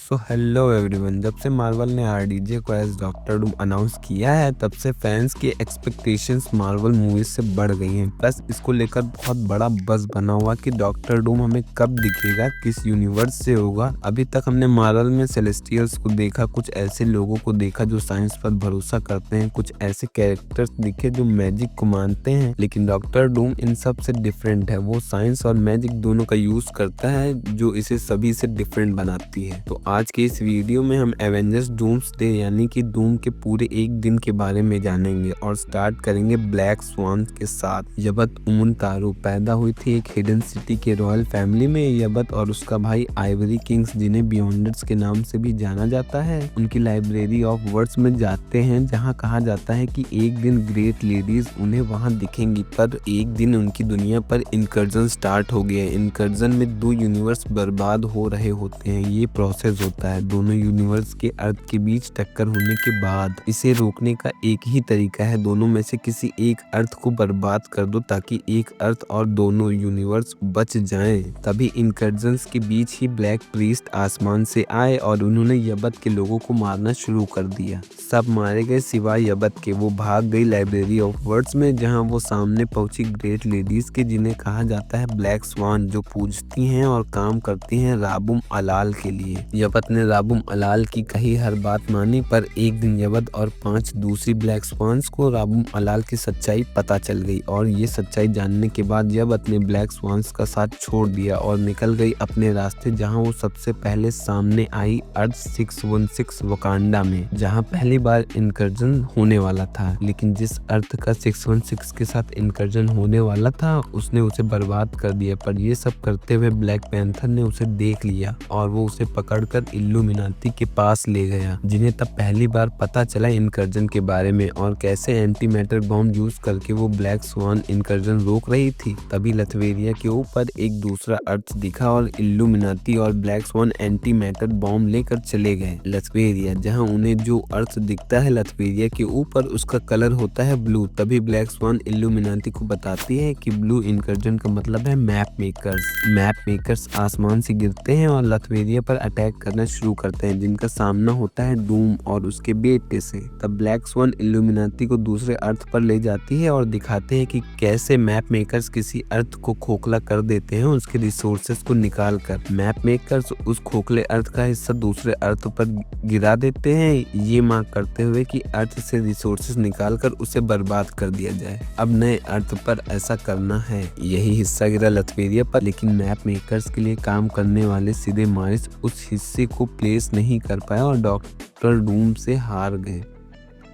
So hello everyone. जब से Marvel ने आरडीजे को एज डॉक्टर डूम अनाउंस किया है तब से फैंस की एक्सपेक्टेशंस मार्वल मूवीज से बढ़ गई हैं। प्लस इसको लेकर बहुत बड़ा बज़ बना हुआ कि डॉक्टर डूम हमें कब दिखेगा, किस यूनिवर्स से होगा। अभी तक हमने मार्वल में सेलेस्टियल्स को देखा, कुछ ऐसे लोगों को देखा जो साइंस पर भरोसा करते हैं, कुछ ऐसे कैरेक्टर्स दिखे जो मैजिक को मानते हैं, लेकिन डॉक्टर डूम इन सब से डिफरेंट है। वो साइंस और मैजिक दोनों का यूज करता है जो इसे सभी से डिफरेंट बनाती है। तो आज के इस वीडियो में हम एवेंजर्स डूम्सडे यानी कि डूम के पूरे एक दिन के बारे में जानेंगे और स्टार्ट करेंगे ब्लैक स्वान के साथ। यबत उमुनतारू पैदा हुई थी एक हिडन सिटी के रॉयल फैमिली में। यबत और उसका भाई आइवरी किंग्स, जिन्हें बियॉन्डर्स के नाम से भी जाना जाता है, उनकी लाइब्रेरी ऑफ वर्ड्स में जाते हैं, जहां कहा जाता है कि एक दिन ग्रेट लेडीज उन्हें वहां दिखेंगी। पर एक दिन उनकी दुनिया पर इनकर्जन स्टार्ट हो गया। इनकर्जन में दो यूनिवर्स बर्बाद हो रहे होते हैं। ये प्रोसेस होता है दोनों यूनिवर्स के अर्थ के बीच टक्कर होने के बाद। इसे रोकने का एक ही तरीका है, दोनों में से किसी एक अर्थ को बर्बाद कर दो ताकि एक अर्थ और दोनों यूनिवर्स बच जाएं। तभी इनकर्जन्स के बीच ही ब्लैक प्रीस्ट आसमान से आए और उन्होंने यबत के लोगों को मारना शुरू कर दिया। सब मारे गए सिवाय यबत के। वो भाग गई लाइब्रेरी ऑफ वर्ड्स में, जहां वो सामने पहुंची ग्रेट लेडीज के, जिन्हें कहा जाता है ब्लैक स्वान, जो पूजती हैं और काम करती हैं राबुम अलाल के लिए। यबत ने राबुम अलाल की कही हर बात मानी, पर एक दिन यबत और 5 दूसरी ब्लैक स्वान्स को राबुम अलाल की सच्चाई पता चल गई और ये सच्चाई जानने के बाद यबत ने ब्लैक स्वान्स का साथ छोड़ दिया और निकल गई अपने रास्ते, जहां वो सबसे पहले सामने आई अर्थ 616 वकांडा में, जहां पहली बार इनकर्जन होने वाला था। लेकिन जिस अर्थ का 616 के साथ इनकर्जन होने वाला था उसने उसे बर्बाद कर दिया। पर ये सब करते हुए ब्लैक पैंथर ने उसे देख लिया और वो उसे पकड़कर इल्यूमिनाती के पास ले गया, जिन्हें तब पहली बार पता चला इनकर्जन के बारे में और कैसे एंटी मैटर बॉम्ब यूज करके वो ब्लैक स्वान इनकर्जन रोक रही थी। तभी लथवेरिया के ऊपर एक दूसरा अर्थ दिखा और इल्यूमिनाती और black swan anti matter bomb लेकर चले गए लथवेरिया, जहां उन्हें जो अर्थ दिखता है लथवेरिया के ऊपर उसका कलर होता है ब्लू। तभी ब्लैक स्वान इल्यूमिनाती को बताती है कि ब्लू इनकर्जन का मतलब है मैप मेकर्स। मैप मेकर्स आसमान से गिरते हैं और लथवेरिया पर अटैक करना शुरू करते हैं, जिनका सामना होता है डूम और उसके बेटे से। तब ब्लैक स्वान इल्यूमिनाती को दूसरे अर्थ पर ले जाती है और दिखाते हैं कि कैसे मैप मेकर्स किसी अर्थ को खोखला कर देते हैं उसके रिसोर्सेस को निकाल कर। मैप मेकर्स उस खोखले अर्थ का हिस्सा दूसरे अर्थ पर गिरा देते हैं, ये मांग करते हुए कि अर्थ से रिसोर्सेस निकाल कर उसे बर्बाद कर दिया जाए। अब नए अर्थ पर ऐसा करना है। यही हिस्सा गिरा लथवेरिया पर, लेकिन मैप मेकर्स के लिए काम करने वाले सीधे मारिस उस हिस्से को प्लेस नहीं कर पाया और डॉक्टर डूम से हार गए।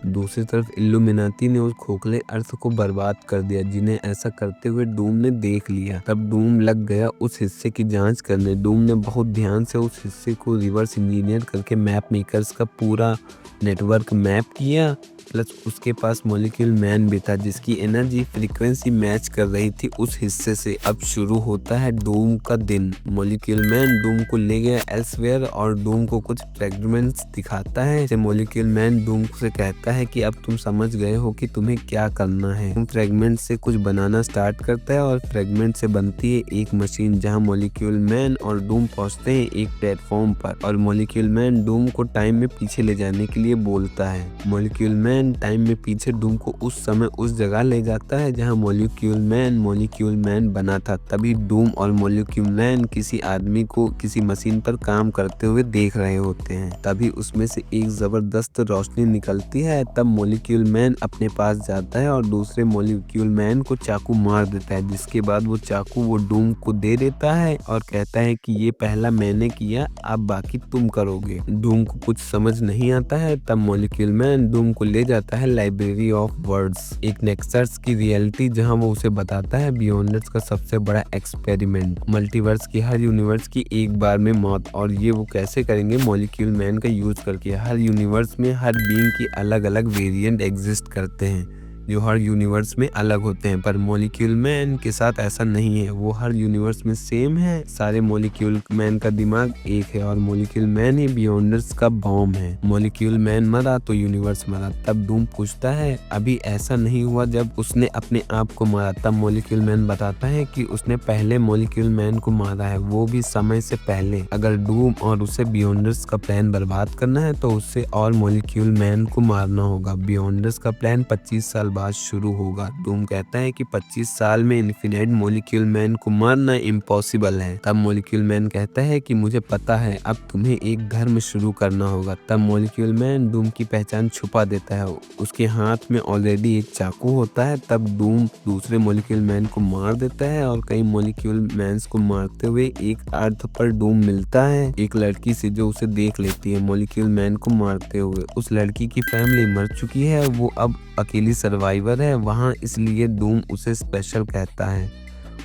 दूसरी तरफ इल्यूमिनाती ने उस खोखले अर्थ को बर्बाद कर दिया, जिन्हें ऐसा करते हुए डूम ने देख लिया। तब डूम लग गया उस हिस्से की जांच करने। डूम ने बहुत ध्यान से उस हिस्से को रिवर्स इंजीनियर करके मैप मेकर्स का पूरा नेटवर्क मैप किया। प्लस उसके पास मॉलिक्यूल मैन भी था, जिसकी एनर्जी फ्रीक्वेंसी मैच कर रही थी उस हिस्से से। अब शुरू होता है डूम का दिन। मॉलिक्यूल मैन डूम को ले गया एल्सवेयर और डूम को कुछ फ्रेगमेंट्स दिखाता है। मॉलिक्यूल मैन डूम से कहता है कि अब तुम समझ गए हो कि तुम्हें क्या करना है। तुम फ्रेगमेंट से कुछ बनाना स्टार्ट करता है और फ्रेगमेंट से बनती है एक मशीन, जहां मॉलिक्यूल मैन और डूम पहुंचते हैं एक प्लेटफॉर्म पर और मॉलिक्यूल मैन डूम को टाइम में पीछे ले जाने के लिए बोलता है। मॉलिक्यूल मैन टाइम में पीछे डूम को उस समय उस जगह ले जाता है जहां मॉलिक्यूल मैन बना था। तभी डूम और मॉलिक्यूल मैन किसी आदमी को किसी मशीन पर काम करते हुए देख रहे होते हैं। तभी उसमें से एक जबरदस्त रोशनी निकलती है। तब मॉलिक्यूल मैन अपने पास जाता है और दूसरे मॉलिक्यूल मैन को चाकू मार देता है, जिसके बाद वो चाकू वो डूम को दे देता है और कहता है कि ये पहला मैंने किया, अब बाकी तुम करोगे। डूम को कुछ समझ नहीं आता है। तब मॉलिक्यूल मैन डूम को ले जाता है लाइब्रेरी ऑफ वर्ड्स, एक नेक्सस की रियलिटी, जहां वो उसे बताता है बियॉन्डर्स का सबसे बड़ा एक्सपेरिमेंट, मल्टीवर्स की हर यूनिवर्स की एक बार में मौत। और ये वो कैसे करेंगे, मॉलिक्यूल मैन का यूज करके। हर यूनिवर्स में हर बीइंग की अलग अलग वेरिएंट एग्जिस्ट करते हैं। जो हर यूनिवर्स में अलग होते हैं, पर मॉलिक्यूल मैन के साथ ऐसा नहीं है। वो हर यूनिवर्स में सेम है। सारे मॉलिक्यूल मैन का दिमाग एक है और मॉलिक्यूल मैन ही बियॉन्डर्स का बॉम्ब है। मॉलिक्यूल मैन मरा तो यूनिवर्स मरा। तब डूम पूछता है अभी ऐसा नहीं हुआ जब उसने अपने आप को मारा। तब मॉलिक्यूल मैन बताता है कि उसने पहले मॉलिक्यूल मैन को मारा है, वो भी समय से पहले। अगर डूम और उसे बियॉन्डर्स का प्लान बर्बाद करना है तो उससे और मॉलिक्यूल मैन को मारना होगा। बियॉन्डर्स का प्लान 25 साल बाद शुरू होगा। डूम कहता है कि 25 साल में इन्फिनाइट मॉलिक्यूल मैन को मारना इम्पॉसिबल है। तब मॉलिक्यूल मैन कहता है कि मुझे पता है, अब तुम्हें एक धर्म शुरू करना होगा। तब मॉलिक्यूल मैन डूम की पहचान छुपा देता है। उसके हाथ में ऑलरेडी एक चाकू होता है। तब डूम दूसरे मॉलिक्यूल मैन को मार देता है और कई मॉलिक्यूल मैन्स को मारते हुए एक अर्थ पर डूम मिलता है एक लड़की से जो उसे देख लेती है मॉलिक्यूल मैन को मारते हुए। उस लड़की की फैमिली मर चुकी है, वो अब अकेली सर्वाइवर है वहाँ, इसलिए डूम उसे स्पेशल कहता है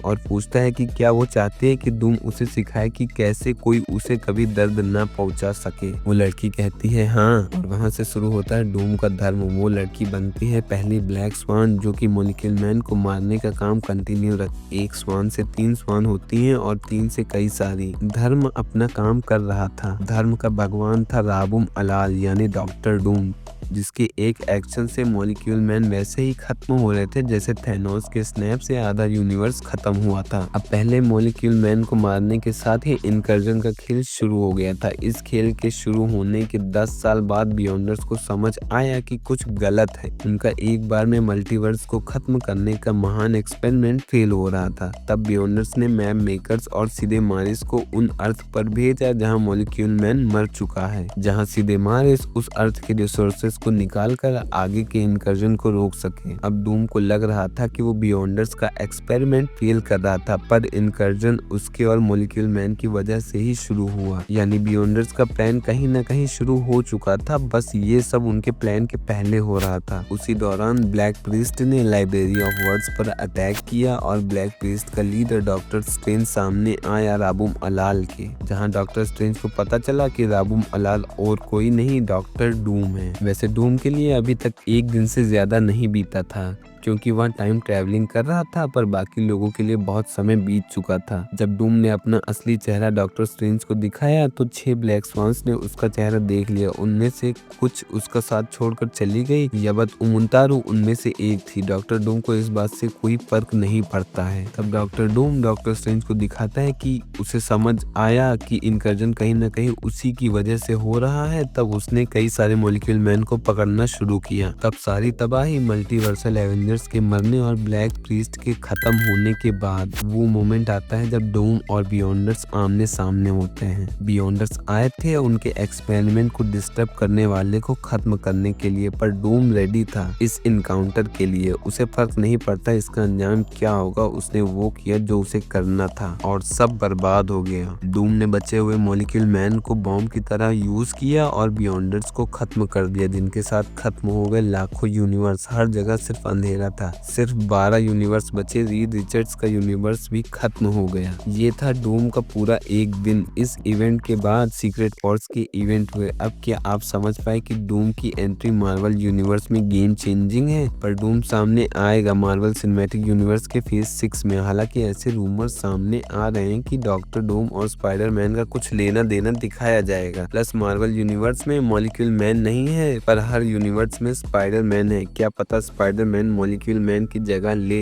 और पूछता है कि क्या वो चाहते हैं कि डूम उसे सिखाए कि कैसे कोई उसे कभी दर्द ना पहुंचा सके। वो लड़की कहती है हाँ, और वहां से शुरू होता है डूम का धर्म। वो लड़की बनती है पहली ब्लैक स्वान जो कि मॉलिक्यूल मैन को मारने का काम कंटिन्यू रख। एक स्वान से 3 स्वान होती हैं और 3 से कई सारी। धर्म अपना काम कर रहा था। धर्म का भगवान था राबुम अलाल यानी डॉक्टर डूम, जिसके एक एक्शन से मॉलिक्यूल मैन वैसे ही खत्म हो रहे थे जैसे थैनोस के स्नैप से आधा यूनिवर्स खत्म हुआ था। अब पहले मॉलिक्यूल मैन को मारने के साथ ही इनकर्जन का खेल शुरू हो गया था। इस खेल के शुरू होने के 10 साल बाद बियॉन्डर्स को समझ आया कि कुछ गलत है। उनका एक बार में मल्टीवर्स को खत्म करने का महान एक्सपेरिमेंट फेल हो रहा था। तब बियॉन्डर्स ने मैप मेकर्स और सिदेमारिस को उन अर्थ पर भेजा जहाँ मॉलिक्यूल मैन मर चुका है, जहाँ सिदेमारिस उस अर्थ के रिसोर्सेस को निकाल कर आगे के इनकर्जन को रोक सके। अब डूम को लग रहा था कि वो बियॉन्डर्स का एक्सपेरिमेंट फेल कर रहा था, पर इनकर्जन उसके और मॉलिक्यूल मैन की वजह से ही शुरू हुआ। यानी बियॉन्डर्स का प्लान कहीं न कहीं शुरू हो चुका था, बस ये सब उनके प्लान के पहले हो रहा था। उसी दौरान ब्लैक प्रीस्ट ने लाइब्रेरी ऑफ वर्ड्स पर अटैक किया और ब्लैक प्रीस्ट का लीडर डॉक्टर स्ट्रेंज सामने आया राबुम अलाल के, जहाँ डॉक्टर स्ट्रेंज को पता चला कि राबुम अलाल और कोई नहीं डॉक्टर डूम है। वैसे डूम के लिए अभी तक एक दिन से ज्यादा नहीं बीता था क्योंकि वह टाइम ट्रैवलिंग कर रहा था, पर बाकी लोगों के लिए बहुत समय बीत चुका था। जब डूम ने अपना असली चेहरा डॉक्टर स्ट्रेंज को दिखाया तो 6 ब्लैक स्वान्स ने उसका चेहरा देख लिया। उनमें से कुछ उसका साथ छोड़कर चली गई। यबत उमुंतारू उनमें से एक थी। डॉक्टर डूम को इस बात से कोई फर्क नहीं पड़ता है। तब डॉक्टर डूम डॉक्टर स्ट्रेंज को दिखाता है कि उसे समझ आया कि इनकर्जन कहीं न कहीं उसी की वजह से हो रहा है। तब उसने कई सारे मॉलिक्यूल मैन को पकड़ना शुरू किया। तब सारी तबाही मल्टीवर्सल एवेंजर्स के मरने और ब्लैक प्रीस्ट के खत्म होने के बाद वो मोमेंट आता है जब डूम और बियॉन्डर्स आमने सामने होते हैं। बियॉन्डर्स आए थे उनके एक्सपेरिमेंट को डिस्टर्ब करने वाले को खत्म करने के लिए, पर डूम रेडी था इस इनकाउंटर के लिए। उसे फर्क नहीं पड़ता इसका अंजाम क्या होगा, उसने वो किया जो उसे करना था और सब बर्बाद हो गया। डूम ने बचे हुए मॉलिक्यूल मैन को बॉम्ब की तरह यूज किया और बियॉन्डर्स को खत्म कर दिया, जिनके साथ खत्म हो गए लाखों यूनिवर्स। हर जगह सिर्फ अंधेरा था। सिर्फ 12 यूनिवर्स बचे। रीड रिचर्ड्स का यूनिवर्स भी खत्म हो गया। ये था डूम का पूरा एक दिन। इस इवेंट के बाद सीक्रेट वॉर्स के इवेंट हुए। अब क्या आप समझ पाए कि डूम की एंट्री मार्वल यूनिवर्स में गेम चेंजिंग है? पर डूम सामने आएगा मार्वल सिनेमैटिक यूनिवर्स के फेज 6 में। हालांकि ऐसे रूमर्स सामने आ रहे हैं कि डॉक्टर डूम और स्पाइडरमैन का कुछ लेना देना दिखाया जाएगा। प्लस मार्वल यूनिवर्स में मॉलिक्यूल मैन नहीं है, पर हर यूनिवर्स में स्पाइडरमैन है। क्या पता स्पाइडरमैन मॉलिक्यूल मैन की जगह ले।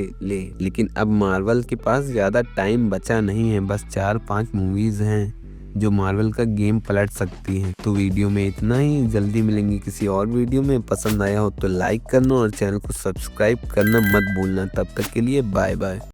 लेकिन अब मार्वल के पास ज्यादा टाइम बचा नहीं है। बस 4-5 मूवीज हैं जो मार्वल का गेम पलट सकती हैं। तो वीडियो में इतना ही। जल्दी मिलेंगे किसी और वीडियो में। पसंद आया हो तो लाइक करना और चैनल को सब्सक्राइब करना मत भूलना। तब तक के लिए बाय बाय।